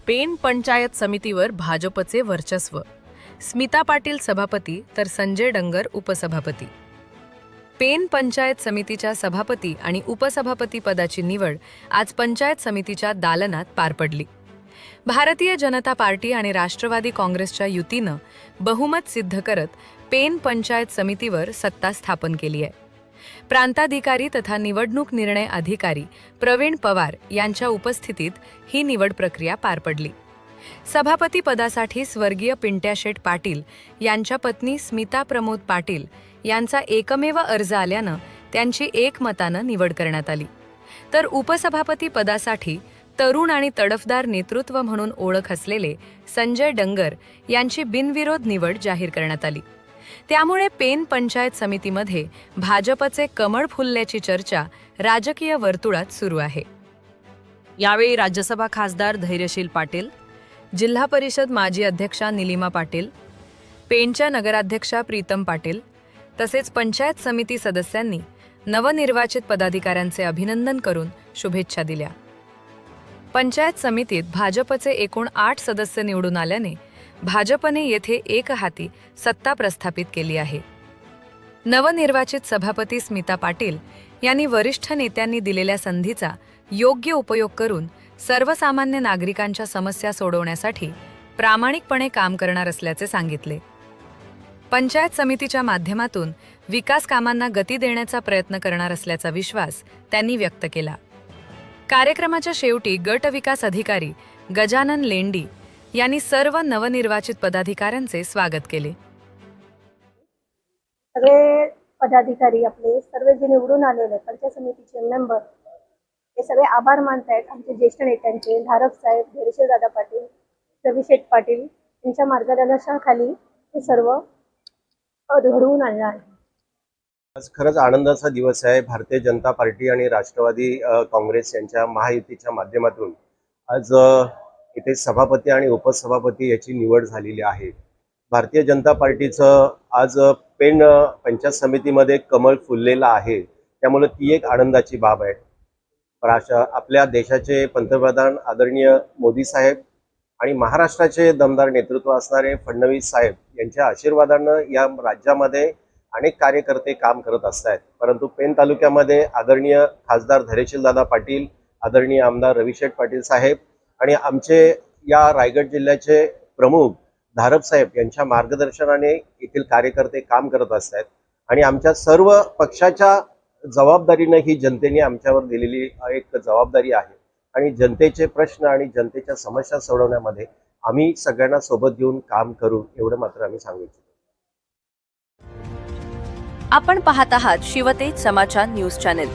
Pen panchayat समितीवर भाजपचे वर्चस्व. स्मिता पाटील सभापती तर संजय डंगर उपसभापती. पेन पंचायत समितीच्या सभापती आणि उपसभापती पदाची निवड आज पंचायत समितीच्या दालनात पार पडली. भारतीय जनता पार्टी आणि राष्ट्रवादी काँग्रेसच्या युतीनं बहुमत सिद्ध करत पेन पंचायत समितीवर सत्ता स्थापन केली आहे. प्रांताधिकारी तथा निवडणूक निर्णय अधिकारी प्रवीण पवार यांच्या उपस्थितीत ही निवड प्रक्रिया पार पडली. सभापती पदासाठी स्वर्गीय पिंट्याशेठ पाटील यांच्या पत्नी स्मिता प्रमोद पाटील यांचा एकमेव अर्ज आल्यानं त्यांची एकमतानं निवड करण्यात आली. तर उपसभापती पदासाठी तरुण आणि तडफदार नेतृत्व म्हणून ओळख असलेले संजय डंगर यांची बिनविरोध निवड जाहीर करण्यात आली. त्यामुळे पेन पंचायत समितीमध्ये भाजपचे कमळ फुलल्याची चर्चा राजकीय वर्तुळात सुरू आहे. यावेळी राज्यसभा खासदार धैर्यशील पाटील, जिल्हा परिषद माजी अध्यक्षा निलिमा पाटील, पेनच्या नगराध्यक्षा प्रीतम पाटील तसेच पंचायत समिती सदस्यांनी नवनिर्वाचित पदाधिकाऱ्यांचे अभिनंदन करून शुभेच्छा दिल्या. पंचायत समितीत भाजपचे एकूण 8 सदस्य निवडून आल्याने भाजपने येथे एकहाती सत्ता प्रस्थापित केली आहे. नवनिर्वाचित सभापती स्मिता पाटील यांनी वरिष्ठ नेत्यांनी दिलेल्या संधीचा योग्य उपयोग करून सर्वसामान्य नागरिकांच्या समस्या सोडवण्यासाठी प्रामाणिकपणे काम करणार असल्याचे सांगितले. पंचायत समितीच्या माध्यमातून विकास कामांना गती देण्याचा प्रयत्न करणार असल्याचा विश्वास त्यांनी व्यक्त केला. कार्यक्रमाच्या शेवटी गट विकास अधिकारी गजानन लेंडी यांनी सर्व नवनिर्वाचित पदाधिकाऱ्यांचे स्वागत केले. सगळे पदाधिकारी आपले सर्व जे निवडून आलेले पंचायत समितीचे मेंबर हे सगळे आभार मानत आहेत आमचे ज्येष्ठ नेत्यांचे, धारप साहेब, धैर्यशील दादा पाटील, रविशेठ पाटील यांच्या मार्गदर्शनाखाली हे सर्व घडवून आणलं आहे. आज खरंच आनंदाचा दिवस आहे. भारतीय जनता पार्टी आणि राष्ट्रवादी काँग्रेस यांच्या महायुतीच्या माध्यमातून आज इथे सभापती आणि उपसभापती याची निवड झालेली आहे. भारतीय जनता पार्टीचं आज पेन पंचायत समितीमध्ये कमळ फुललेलं आहे, त्यामुळे ती एक आनंदाची बाब आहे. आपल्या देशाचे पंतप्रधान आदरणीय मोदी साहेब आणि महाराष्ट्राचे दमदार नेतृत्व असणारे फडणवीस साहेब यांच्या आशीर्वादानं या राज्यामध्ये अनेक कार्यकर्ते काम करत असतात. परंतु पेन तालुक्यामध्ये आदरणीय खासदार धैर्यशील दादा पाटील, आदरणीय आमदार रविशेठ पाटील साहेब आणि आमचे या रायगड जिल्ह्याचे प्रमुख धारप साहेब यांच्या मार्गदर्शनाने येथील कार्यकर्ते काम करत असतात. आणि आमच्या सर्व पक्षाच्या जबाबदारीने ही जनतेने आमच्यावर दिलेली एक जबाबदारी आहे आणि जनतेचे प्रश्न आणि जनतेच्या समस्या सोडवण्यामध्ये आम्ही सगळ्यांना सोबत घेऊन काम करू, एवढं मात्र आम्ही सांगू इच्छितो. आपण पाहत आहात शिवतेज समाचार न्यूज चॅनल.